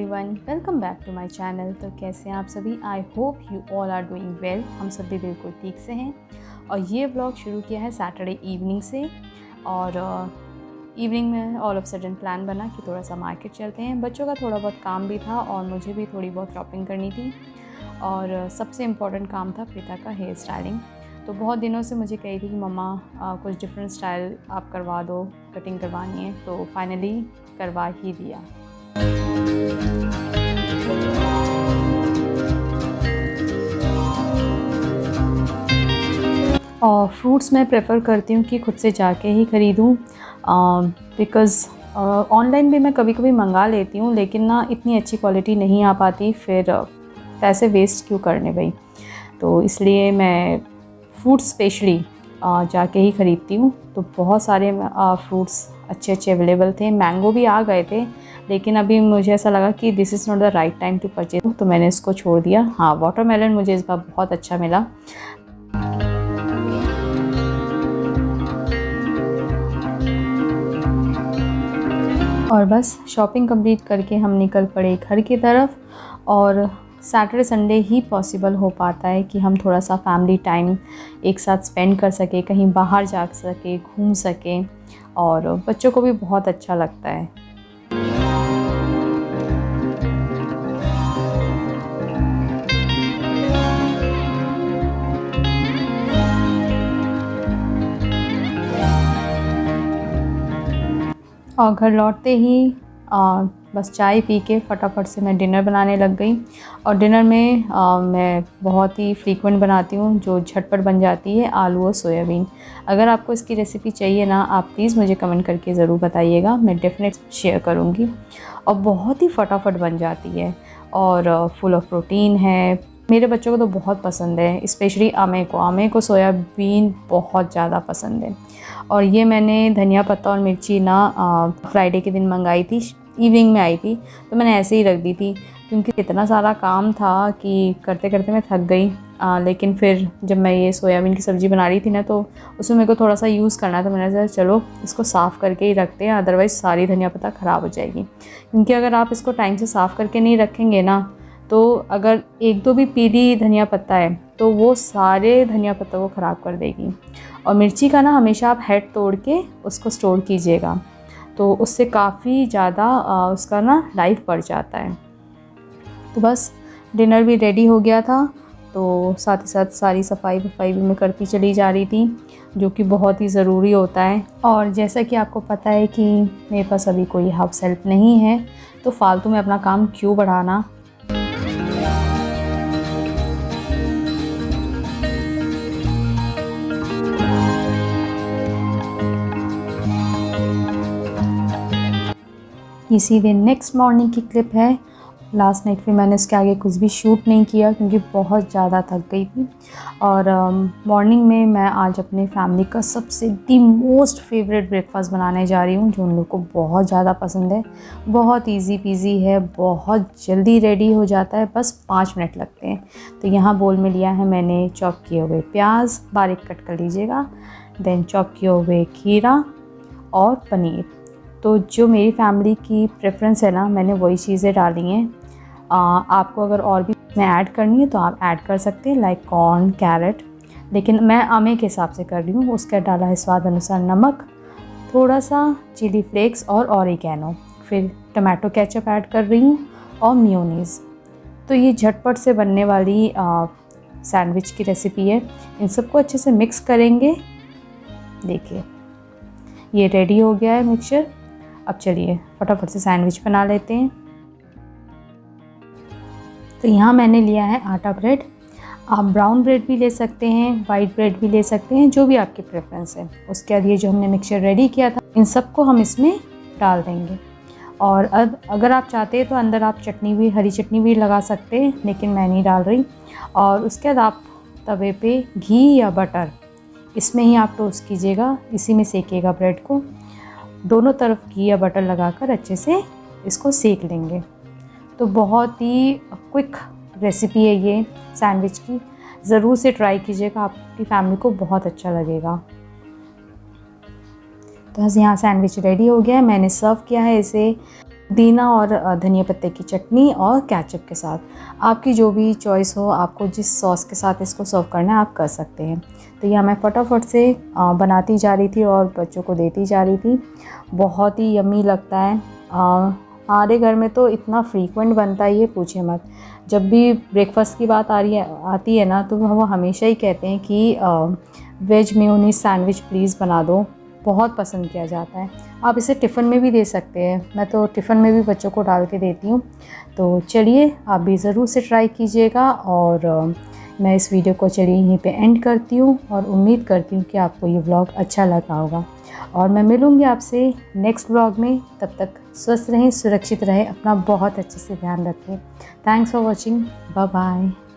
Everyone, welcome back to my channel. तो कैसे हैं आप सभी? I hope you all are doing well. हम सब भी बिल्कुल ठीक से हैं। और ये ब्लॉग शुरू किया है सैटरडे इवनिंग से। और इवनिंग में ऑल ऑफ सडन प्लान बना कि थोड़ा सा मार्केट चलते हैं। बच्चों का थोड़ा बहुत काम भी था और मुझे भी थोड़ी बहुत शॉपिंग करनी थी। और सबसे इम्पॉर्टेंट काम था प्रीता का हेयर स्टाइलिंग। तो बहुत दिनों से मुझे कही थी कि मम्मा कुछ डिफरेंट स्टाइल आप करवा दो, कटिंग करवानी है। तो फाइनली करवा ही दिया। और फ्रूट्स मैं प्रेफर करती हूँ कि खुद से जाके ही ख़रीदूँ, बिकॉज़ ऑनलाइन भी मैं कभी कभी मंगा लेती हूँ, लेकिन ना इतनी अच्छी क्वालिटी नहीं आ पाती। फिर पैसे वेस्ट क्यों करने भाई। तो इसलिए मैं फ्रूट्स स्पेशली जाके ही ख़रीदती हूँ। तो बहुत सारे फ्रूट्स अच्छे अच्छे अवेलेबल थे। मैंगो भी आ गए थे, लेकिन अभी मुझे ऐसा लगा कि this is not the right time to purchase, तो मैंने इसको छोड़ दिया। हाँ, वाटरमेलन मुझे इस बार बहुत अच्छा मिला। और बस शॉपिंग कंप्लीट करके हम निकल पड़े घर की तरफ। और सैटरडे संडे ही पॉसिबल हो पाता है कि हम थोड़ा सा फैमिली टाइम एक साथ स्पेंड कर सके, कहीं बाहर जा सके, घूम सके। और बच्चों को भी बहुत अच्छा लगता है। और घर लौटते ही बस चाय पी के फटाफट से मैं डिनर बनाने लग गई। और डिनर में मैं बहुत ही फ्रीक्वेंट बनाती हूँ, जो झटपट बन जाती है, आलू और सोयाबीन। अगर आपको इसकी रेसिपी चाहिए ना, आप प्लीज़ मुझे कमेंट करके ज़रूर बताइएगा, मैं डेफिनेट शेयर करूँगी। और बहुत ही फटाफट बन जाती है और फुल ऑफ प्रोटीन है। मेरे बच्चों को तो बहुत पसंद है, स्पेशली आमे को सोयाबीन बहुत ज़्यादा पसंद है। और ये मैंने धनिया पत्ता और मिर्ची ना फ्राइडे के दिन मंगाई थी, इवनिंग में आई थी, तो मैंने ऐसे ही रख दी थी क्योंकि इतना सारा काम था कि करते करते मैं थक गई। लेकिन फिर जब मैं ये सोयाबीन की सब्ज़ी बना रही थी ना, तो उसमें मेरे को थोड़ा सा यूज़ करना था। मैंने सोचा चलो इसको साफ़ करके ही रखते हैं, अदरवाइज़ सारी धनिया पत्ता ख़राब हो जाएगी। क्योंकि अगर आप इसको टाइम से साफ़ करके नहीं रखेंगे ना, तो अगर एक दो भी पीली धनिया पत्ता है तो वो सारे धनिया पत्ता को ख़राब कर देगी। और मिर्ची का ना हमेशा आप हेड तोड़ के उसको स्टोर कीजिएगा, तो उससे काफ़ी ज़्यादा उसका ना लाइफ बढ़ जाता है। तो बस डिनर भी रेडी हो गया था, तो साथ ही साथ सारी सफाई वफाई भी मैं करती चली जा रही थी, जो कि बहुत ही ज़रूरी होता है। और जैसा कि आपको पता है कि मेरे पास अभी कोई हाउस हेल्प नहीं है, तो फालतू में अपना काम क्यों बढ़ाना। इसी दिन नेक्स्ट मॉर्निंग की क्लिप है। लास्ट नाइट फिर मैंने उसके आगे कुछ भी शूट नहीं किया क्योंकि बहुत ज़्यादा थक गई थी। और मॉर्निंग में मैं आज अपने फैमिली का सबसे दी मोस्ट फेवरेट ब्रेकफास्ट बनाने जा रही हूँ, जो उन लोग को बहुत ज़्यादा पसंद है। बहुत इजी पीजी है, बहुत जल्दी रेडी हो जाता है, बस 5 मिनट लगते हैं। तो यहाँ बोल में लिया है मैंने चॉप किए हुए प्याज, बारीक कट कर लीजिएगा। देन चॉप किए हुए खीरा और पनीर। तो जो मेरी फैमिली की प्रेफरेंस है ना, मैंने वही चीज़ें डाली हैं। आपको अगर और भी मैं ऐड करनी है तो आप ऐड कर सकते हैं, लाइक कॉर्न, कैरेट, लेकिन मैं आमे के हिसाब से कर रही हूँ। उसका डाला है स्वाद अनुसार नमक, थोड़ा सा चिली फ्लेक्स और ऑरिगेनो। फिर टमाटो केचप ऐड कर रही हूँ और मेयोनीज़। तो ये झटपट से बनने वाली सैंडविच की रेसिपी है। इन सबको अच्छे से मिक्स करेंगे। देखिए ये रेडी हो गया है मिक्सचर। अब चलिए फटाफट से सैंडविच बना लेते हैं। तो यहाँ मैंने लिया है आटा ब्रेड। आप ब्राउन ब्रेड भी ले सकते हैं, वाइट ब्रेड भी ले सकते हैं, जो भी आपकी प्रेफरेंस है। उसके बाद ये जो हमने मिक्सचर रेडी किया था, इन सबको हम इसमें डाल देंगे। और अब अगर आप चाहते हैं तो अंदर आप चटनी भी, हरी चटनी भी लगा सकते हैं, लेकिन मैं नहीं डाल रही। और उसके बाद आप तवे पे घी या बटर, इसमें ही आप टोस्ट कीजिएगा, इसी में सेकिएगा ब्रेड को। दोनों तरफ घी या बटर लगाकर अच्छे से इसको सेक लेंगे। तो बहुत ही क्विक रेसिपी है ये सैंडविच की, ज़रूर से ट्राई कीजिएगा, आपकी फैमिली को बहुत अच्छा लगेगा। तो बस यहाँ सैंडविच रेडी हो गया है, मैंने सर्व किया है इसे पुदीना और धनिया पत्ते की चटनी और केचप के साथ। आपकी जो भी चॉइस हो, आपको जिस सॉस के साथ इसको सर्व करना है आप कर सकते हैं। तो यह मैं फटाफट से बनाती जा रही थी और बच्चों को देती जा रही थी। बहुत ही यम्मी लगता है। हमारे घर में तो इतना फ्रीक्वेंट बनता है, ये पूछिए मत। जब भी ब्रेकफास्ट की बात आती है ना, तो वो हमेशा ही कहते हैं कि वेज मेयोनीज सैंडविच प्लीज़ बना दो। बहुत पसंद किया जाता है। आप इसे टिफ़िन में भी दे सकते हैं। मैं तो टिफ़िन में भी बच्चों को डाल के देती हूँ। तो चलिए, आप भी ज़रूर से ट्राई कीजिएगा। और मैं इस वीडियो को चलिए यहीं पे एंड करती हूँ और उम्मीद करती हूँ कि आपको ये व्लॉग अच्छा लगा होगा। और मैं मिलूँगी आपसे नेक्स्ट व्लॉग में। तब तक स्वस्थ रहें, सुरक्षित रहें, अपना बहुत अच्छे से ध्यान रखें। Thanks for watching. Bye bye.